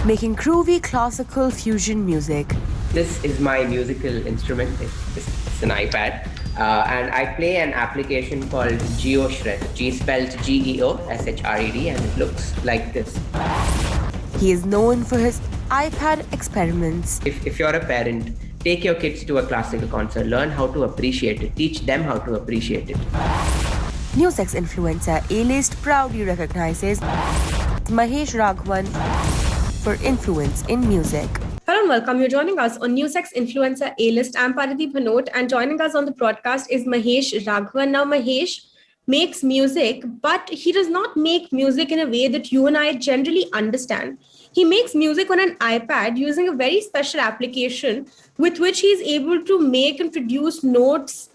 making groovy classical fusion music. This is my musical instrument. It's an iPad. And I play an application called GeoShred. G spelled GeoShred, and it looks like this. He is known for his iPad experiments. If you're a parent, take your kids to a classical concert, learn how to appreciate it, teach them how to appreciate it. NewsX influencer A-list proudly recognizes Mahesh Raghvan for influence in music. Hello and welcome. You're joining us on NewsX Influencer A-List. I'm Parati Bhanot, and joining us on the broadcast is Mahesh Raghvan. Now, Mahesh makes music, but he does not make music in a way that you and I generally understand. He makes music on an iPad using a very special application with which he is able to make and produce notes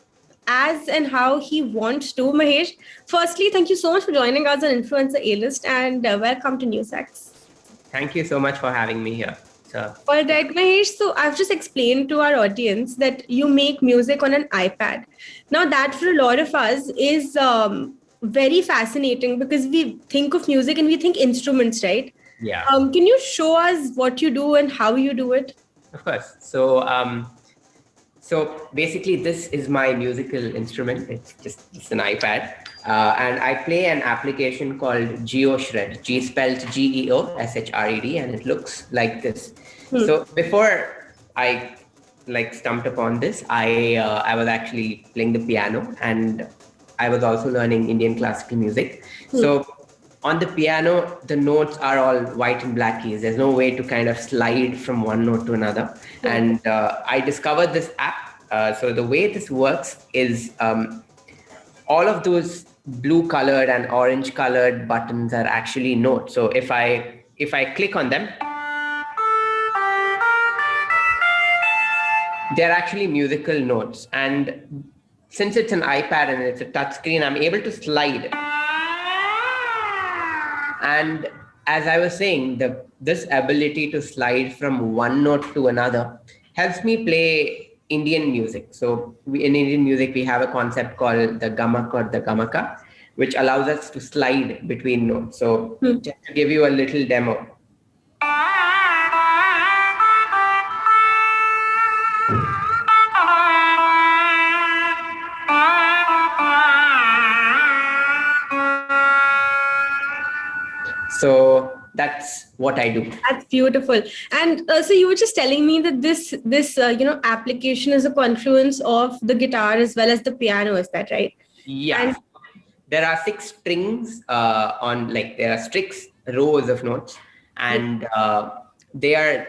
as and how he wants to. Mahesh, firstly, thank you so much for joining us on Influencer A-List, and welcome to NewsX. Thank you so much for having me here. All right, Mahesh. So I've just explained to our audience that you make music on an iPad. Now that for a lot of us is very fascinating because we think of music and we think instruments, right? Yeah. Can you show us what you do and how you do it? Of course. So basically, this is my musical instrument. It's an iPad. And I play an application called GeoShred, G spelled GeoShred, and it looks like this. So before I stumped upon this, I was actually playing the piano, and I was also learning Indian classical music. So on the piano, the notes are all white and black keys. There's no way to kind of slide from one note to another. And I discovered this app. So the way this works is all of those blue colored and orange colored buttons are actually notes. So if I click on them, they're actually musical notes. And since it's an iPad and it's a touch screen, I'm able to slide. And as I was saying, this ability to slide from one note to another helps me play Indian music. So in Indian music, we have a concept called the gamak or the gamaka, which allows us to slide between notes. So just to give you a little demo. So that's what I do. That's beautiful. And so you were just telling me that this application is a confluence of the guitar as well as the piano. Is that right? Yeah. And there are 6 strings there are 6 rows of notes, and they are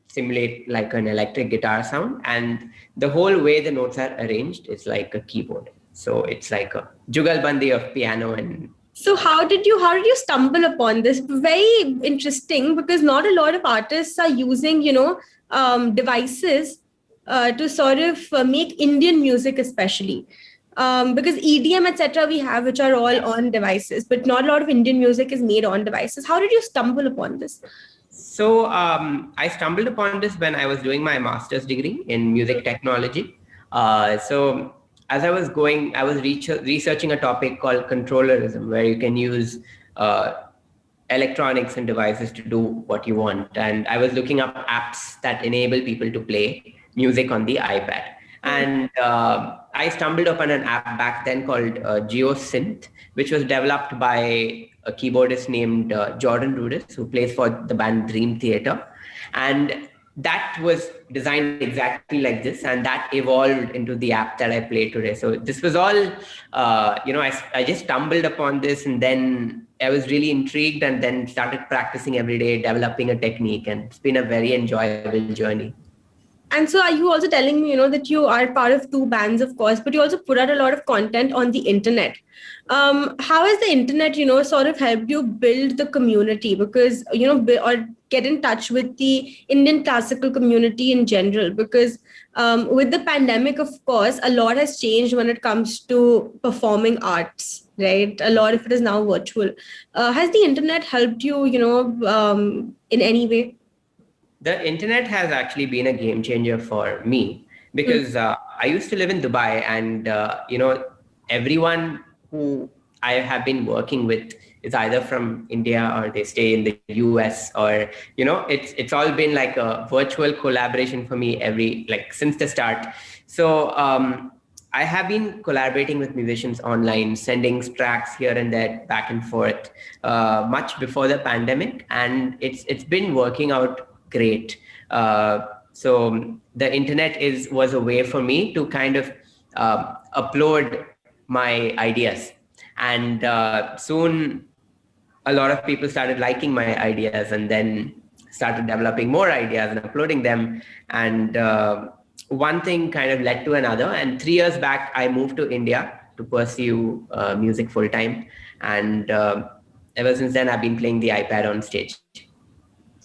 simulate like an electric guitar sound, and the whole way the notes are arranged is like a keyboard. So it's like a jugalbandi of piano. And so how did you stumble upon this? Very interesting, because not a lot of artists are using, devices to sort of make Indian music, especially. Because EDM, etc., we have, which are all on devices, but not a lot of Indian music is made on devices. How did you stumble upon this? So I stumbled upon this when I was doing my master's degree in music technology. So as I was going, I was researching a topic called controllerism, where you can use electronics and devices to do what you want. And I was looking up apps that enable people to play music on the iPad. And I stumbled upon an app back then called GeoSynth, which was developed by a keyboardist named Jordan Rudess, who plays for the band Dream Theater. And that was designed exactly like this, and that evolved into the app that I play today. So this was all, I just stumbled upon this, and then I was really intrigued, and then started practicing every day, developing a technique, and it's been a very enjoyable journey. And so are you also telling me, that you are part of 2 bands, of course, but you also put out a lot of content on the internet. How has the internet, sort of helped you build the community? Because, or get in touch with the Indian classical community in general? Because with the pandemic, of course, a lot has changed when it comes to performing arts, right? A lot of it is now virtual. Has the internet helped you, in any way? The internet has actually been a game changer for me, because I used to live in Dubai, and everyone who I have been working with is either from India or they stay in the US, or it's all been like a virtual collaboration for me since the start. So I have been collaborating with musicians online, sending tracks here and there back and forth, much before the pandemic, and it's been working out great. So the internet was a way for me to kind of upload my ideas, and soon a lot of people started liking my ideas, and then started developing more ideas and uploading them, and one thing kind of led to another. And 3 years back I moved to India to pursue music full time, and ever since then I've been playing the iPad on stage.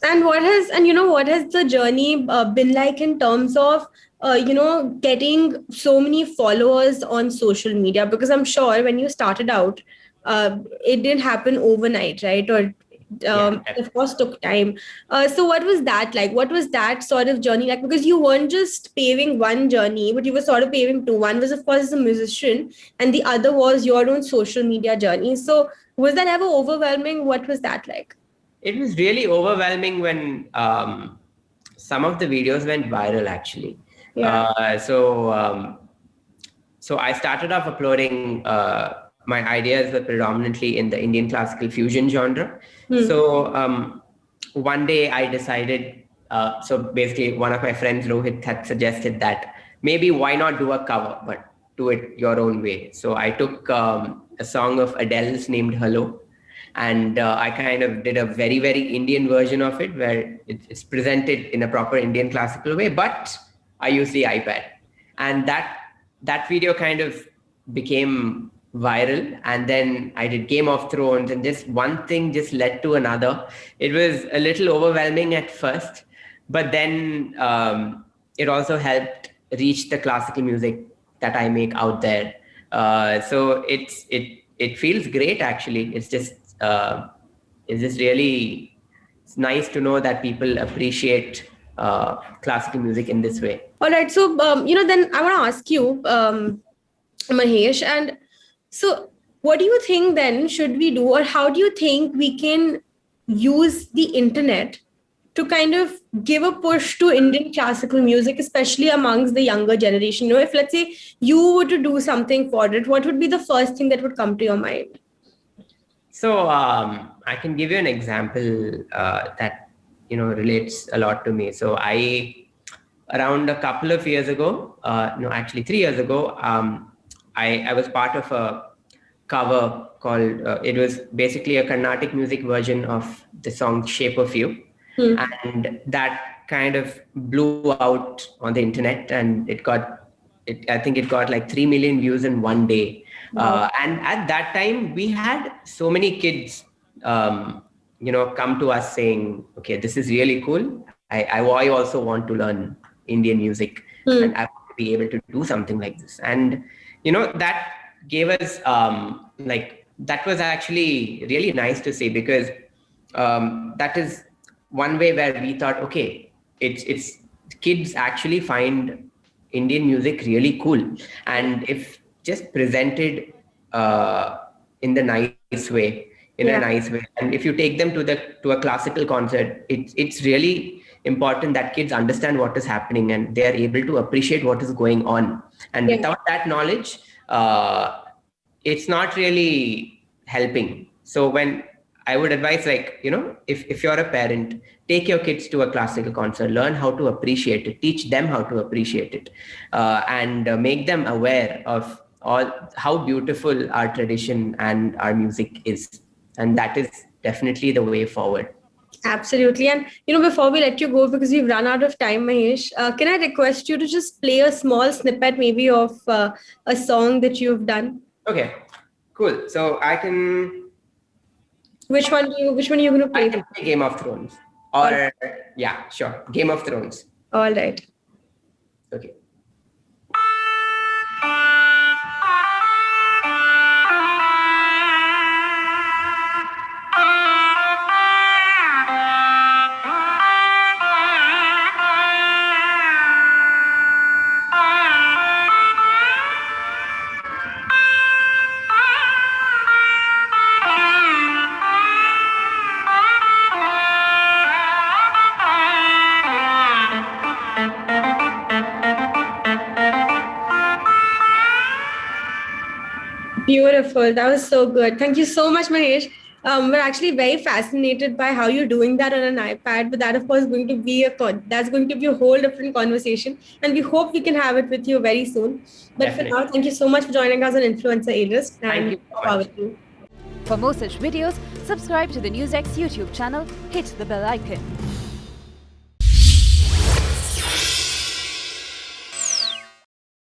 And what has the journey been like in terms of getting so many followers on social media? Because I'm sure when you started out, it didn't happen overnight, right? Or Yeah. of course took time. So what was that like? What was that sort of journey like? Because you weren't just paving one journey, but you were sort of paving two. One was, of course, as a musician, and the other was your own social media journey. So was that ever overwhelming? What was that like? It was really overwhelming when some of the videos went viral, actually. Yeah. So I started off uploading, my ideas were predominantly in the Indian classical fusion genre. So one day I decided, so basically one of my friends, Rohit, had suggested that maybe why not do a cover, but do it your own way. So I took a song of Adele's named Hello, and I kind of did a very, very Indian version of it, where it's presented in a proper Indian classical way, but I use the iPad. And that video kind of became viral, and then I did Game of Thrones, and just one thing just led to another. It was a little overwhelming at first, but then it also helped reach the classical music that I make out there. So it feels great, actually. It's just really, it's nice to know that people appreciate classical music in this way. All right. So, then I want to ask you, Mahesh, and so what do you think then should we do, or how do you think we can use the internet to kind of give a push to Indian classical music, especially amongst the younger generation? If let's say you were to do something for it, what would be the first thing that would come to your mind? So I can give you an example that relates a lot to me. So around a couple of years ago, no, actually 3 years ago, I was part of a cover called. It was basically a Carnatic music version of the song "Shape of You," and that kind of blew out on the internet, and I think it got like 3 million views in one day. And at that time, we had so many kids, come to us saying, "Okay, this is really cool. I also want to learn Indian music, and I want to be able to do something like this." And that gave us that was actually really nice to see, because that is one way where we thought, okay, it's kids actually find Indian music really cool, and if just presented in the nice way, and if you take them to a classical concert, it's really important that kids understand what is happening and they are able to appreciate what is going on. And without that knowledge, it's not really helping. So when I would advise, if you're a parent, take your kids to a classical concert, learn how to appreciate it, teach them how to appreciate it, and make them aware of all how beautiful our tradition and our music is. And that is definitely the way forward. Absolutely. And, before we let you go, because we've run out of time, Mahesh, can I request you to just play a small snippet maybe of a song that you've done? Okay, cool. So I can... Which one are you going to play? I can play Game of Thrones. Or, yeah, sure. Game of Thrones. All right. Okay. Beautiful. That was so good. Thank you so much, Mahesh. We're actually very fascinated by how you're doing that on an iPad, but that, of course, going to be that's going to be a whole different conversation, and we hope we can have it with you very soon. But for Definitely. now, thank you so much for joining us on Influencer A-List, Thank and you so power much. to you. For more such videos, subscribe to the NewsX YouTube channel, hit the bell icon.